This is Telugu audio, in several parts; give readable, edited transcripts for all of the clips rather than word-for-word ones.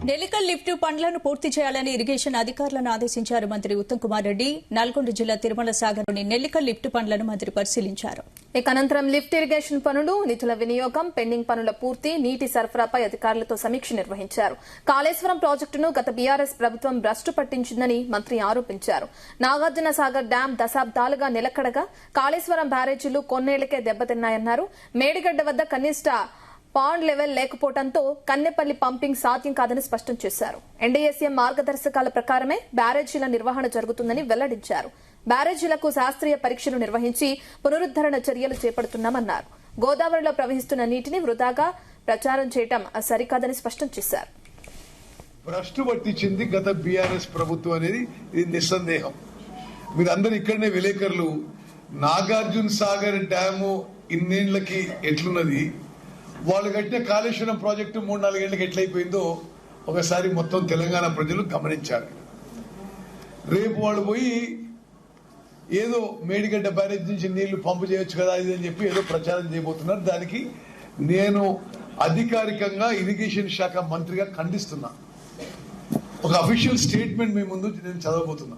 నెల్లికల్ లిఫ్ట్ పనులను పూర్తి చేయాలని ఇరిగేషన్ అధికారులను ఆదేశించారు మంత్రి ఉత్తమ్ కుమార్ రెడ్డి. నల్గొండ జిల్లా తిరుమల సాగర్లోని నెల్లికల్ లిఫ్ట్ పనులను మంత్రి పరిశీలించారు. అనంతరం లిఫ్ట్ ఇరిగేషన్ పనులు, నిధుల వినియోగం, పెండింగ్ పనుల పూర్తి, నీటి సరఫరాపై అధికారులతో సమీక్ష నిర్వహించారు. కాళేశ్వరం ప్రాజెక్టును గత బీఆర్ఎస్ ప్రభుత్వం భ్రష్టు పట్టించిందని మంత్రి ఆరోపించారు. నాగార్జున సాగర్ డ్యాం దశాబ్దాలుగా నిలకడగా, కాళేశ్వరం బ్యారేజీలు కొన్నేళ్లకే దెబ్బతిన్నాయన్నారు. మేడిగడ్డ వద్ద కనిష్ట పాండ్ లెవెల్ లేకపోవడంతో కన్నెపల్లి పంపింగ్ సాధ్యం కాదని స్పష్టం చేశారు. ఎన్డీఎస్ఎం మార్గదర్శకాల ప్రకారమే బ్యారేజీల నిర్వహణ జరుగుతుందని వెల్లడించారు. బ్యారేజీలకు శాస్త్రీయ పరీక్షలు నిర్వహించి పునరుద్దరణ చర్యలు చేపడుతున్నామన్నారు. గోదావరిలో ప్రవహిస్తున్న నీటిని వృధాగా ప్రచారం చేయడం సరికాదని స్పష్టం చేశారు. భ్రష్టు పట్టించింది గత బీఆర్ఎస్ ప్రభుత్వం అనేది ఇది నిస్సందేహం. మీరందరూ ఇక్కడనే విలేకరులు నాగార్జున సాగర్ డ్యాము ఇన్నేళ్లకి ఎట్లున్నది, వాళ్ళు కట్టిన కాళేశ్వరం ప్రాజెక్టు 3-4 ఏళ్లకి ఎట్లయిపోయిందో ఒకసారి మొత్తం తెలంగాణ ప్రజలు గమనించారు. రేపు వాళ్ళు పోయి ఏదో మేడిగడ్డ బ్యారేజ్ నుంచి నీళ్లు పంపు చేయొచ్చు కదా ఇది అని చెప్పి ఏదో ప్రచారం చేయబోతున్నారు. దానికి నేను అధికారికంగా ఇరిగేషన్ శాఖ మంత్రిగా ఖండిస్తున్నా. ఒక అఫీషియల్ స్టేట్మెంట్ మీ ముందు నేను చదవబోతున్నా.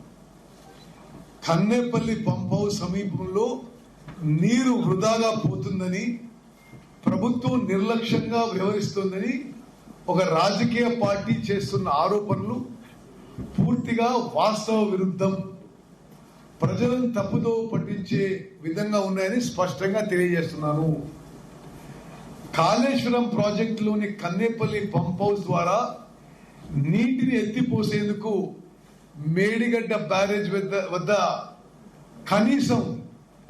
కన్నేపల్లి పంప్ హౌస్ సమీపంలో నీరు వృధాగా పోతుందని, ప్రభుత్వం నిర్లక్ష్యంగా వ్యవహరిస్తోందని ఒక రాజకీయ పార్టీ చేస్తున్న ఆరోపణలు పూర్తిగా వాస్తవ విరుద్ధం, ప్రజలను తప్పుదో పట్టించే విధంగా ఉన్నాయని స్పష్టంగా తెలియజేస్తున్నాను. కాళేశ్వరం ప్రాజెక్టులోని కన్నేపల్లి పంప్ హౌస్ ద్వారా నీటిని ఎత్తిపోసేందుకు మేడిగడ్డ బ్యారేజ్ వద్ద కనీసం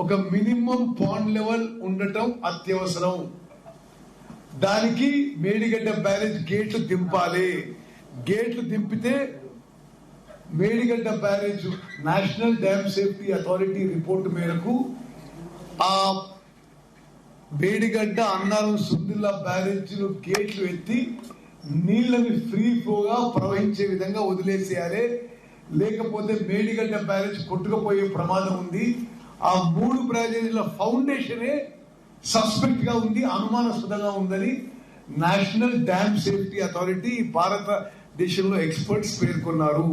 ఒక మినిమం పాండ్ లెవెల్ ఉండటం అత్యవసరం. దానికి మేడిగడ్డ బ్యారేజ్ గేట్లు దింపాలి. గేట్లు దింపితే Medigadda barrage national dam safety authority report మేరకు ఆ మేడిగడ్డ, అన్నారం, సుందిల్లా బ్యారేజీలు గేట్లు ఎత్తి నీళ్లని ఫ్రీ ఫ్లోగా ప్రవహించే విధంగా వదిలేసేయాలి. లేకపోతే మేడిగడ్డ బ్యారేజ్ కొట్టుకుపోయే ప్రమాదం ఉంది. ఆ 3 బ్యారేజీల ఫౌండేషనే సస్పెక్ట్ గా ఉంది, అనుమానాస్పదంగా ఉందని నేషనల్ డ్యామ్ సేఫ్టీ అథారిటీ భారతదేశంలో ఎక్స్పర్ట్స్ పేర్కొన్నారు.